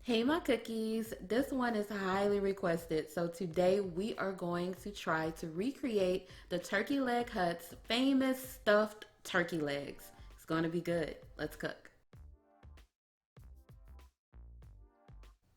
Hey my cookies, this one is highly requested. So today we are going to try to recreate the Turkey Leg Hut's famous stuffed turkey legs. It's going to be good. Let's cook.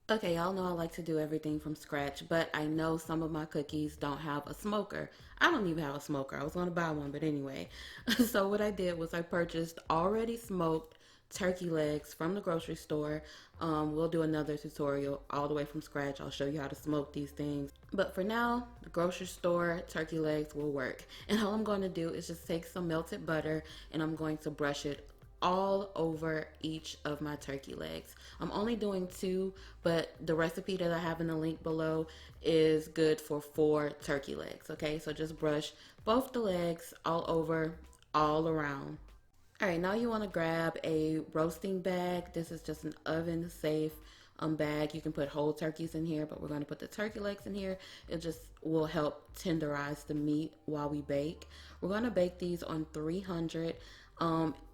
Okay, y'all know I like to do everything from scratch, but I know some of my cookies don't have a smoker. I don't even have a smoker. I was going to buy one, but anyway. So what I did was I purchased already smoked turkey legs from the grocery store. We'll do another tutorial all the way from scratch. I'll show you how to smoke these things. But for now, the grocery store turkey legs will work. And all I'm going to do is just take some melted butter and I'm going to brush it all over each of my turkey legs. I'm only doing two, but the recipe that I have in the link below is good for 4 turkey legs. Okay, so just brush both the legs all over, all around. All right, now you want to grab a roasting bag. This is just an oven safe bag. You can put whole turkeys in here, but we're going to put the turkey legs in here. It just will help tenderize the meat while we bake. We're going to bake these on 300.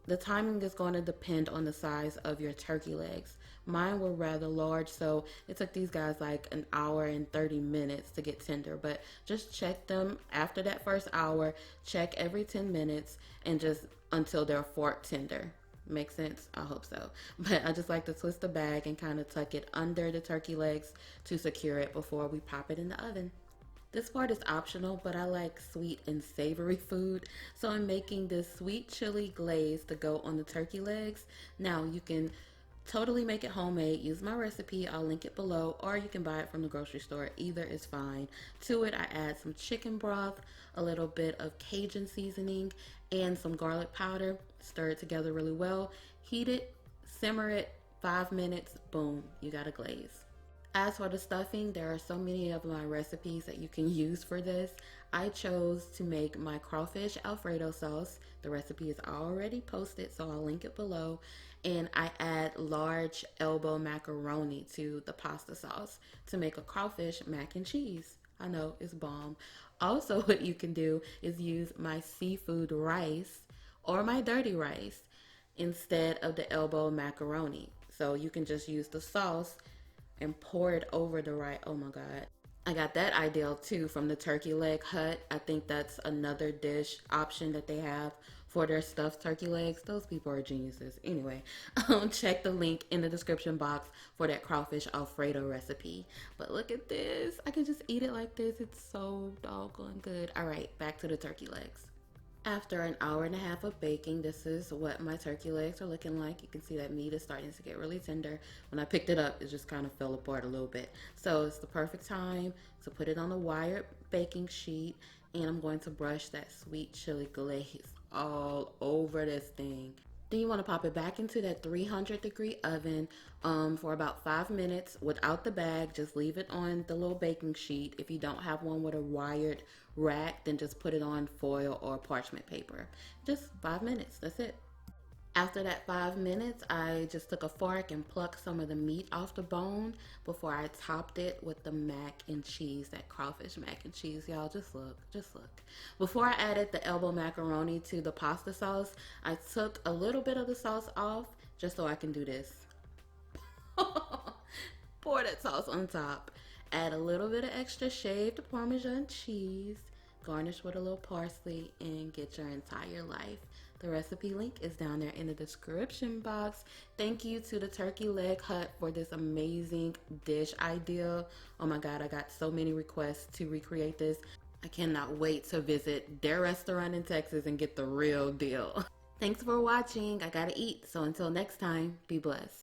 The timing is going to depend on the size of your turkey legs. Mine were rather large, so it took these guys like an hour and 30 minutes to get tender. But just check them after that first hour, check every 10 minutes, and just until they're fork tender. Make sense? I hope so. But I just like to twist the bag and kind of tuck it under the turkey legs to secure it before we pop it in the oven. This part is optional, but I like sweet and savory food, so I'm making this sweet chili glaze to go on the turkey legs. Now you can totally make it homemade. Use my recipe, I'll link it below, or you can buy it from the grocery store. Either is fine. To it, I add some chicken broth, a little bit of Cajun seasoning, and some garlic powder. Stir it together really well. Heat it, simmer it, 5 minutes, boom, you got a glaze. As for the stuffing, there are so many of my recipes that you can use for this. I chose to make my crawfish Alfredo sauce. The recipe is already posted, so I'll link it below. And I add large elbow macaroni to the pasta sauce to make a crawfish mac and cheese. I know, it's bomb. Also, what you can do is use my seafood rice or my dirty rice instead of the elbow macaroni. So you can just use the sauce and pour it over the rice. Oh my God. I got that idea too from the Turkey Leg Hut. I think that's another dish option that they have for their stuffed turkey legs. Those people are geniuses. Anyway, check the link in the description box for that crawfish Alfredo recipe. But look at this. I can just eat it like this. It's so doggone good. All right, back to the turkey legs. After an hour and a half of baking, this is what my turkey legs are looking like. You can see that meat is starting to get really tender. When I picked it up, it just kind of fell apart a little bit. So it's the perfect time to put it on a wired baking sheet, and I'm going to brush that sweet chili glaze all over this thing. Then you want to pop it back into that 300-degree oven for about 5 minutes without the bag. Just leave it on the little baking sheet. If you don't have one with a wired rack, then just put it on foil or parchment paper. Just 5 minutes, that's it. After that 5 minutes, I just took a fork and plucked some of the meat off the bone before I topped it with the mac and cheese, that crawfish mac and cheese. Y'all, just look, just look. Before I added the elbow macaroni to the pasta sauce, I took a little bit of the sauce off just so I can do this. Pour that sauce on top. Add a little bit of extra shaved Parmesan cheese. Garnish with a little parsley and get your entire life. The recipe link is down there in the description box. Thank you to the Turkey Leg Hut for this amazing dish idea. Oh my God, I got so many requests to recreate this. I cannot wait to visit their restaurant in Texas and get the real deal. Thanks for watching. I gotta eat. So until next time, be blessed.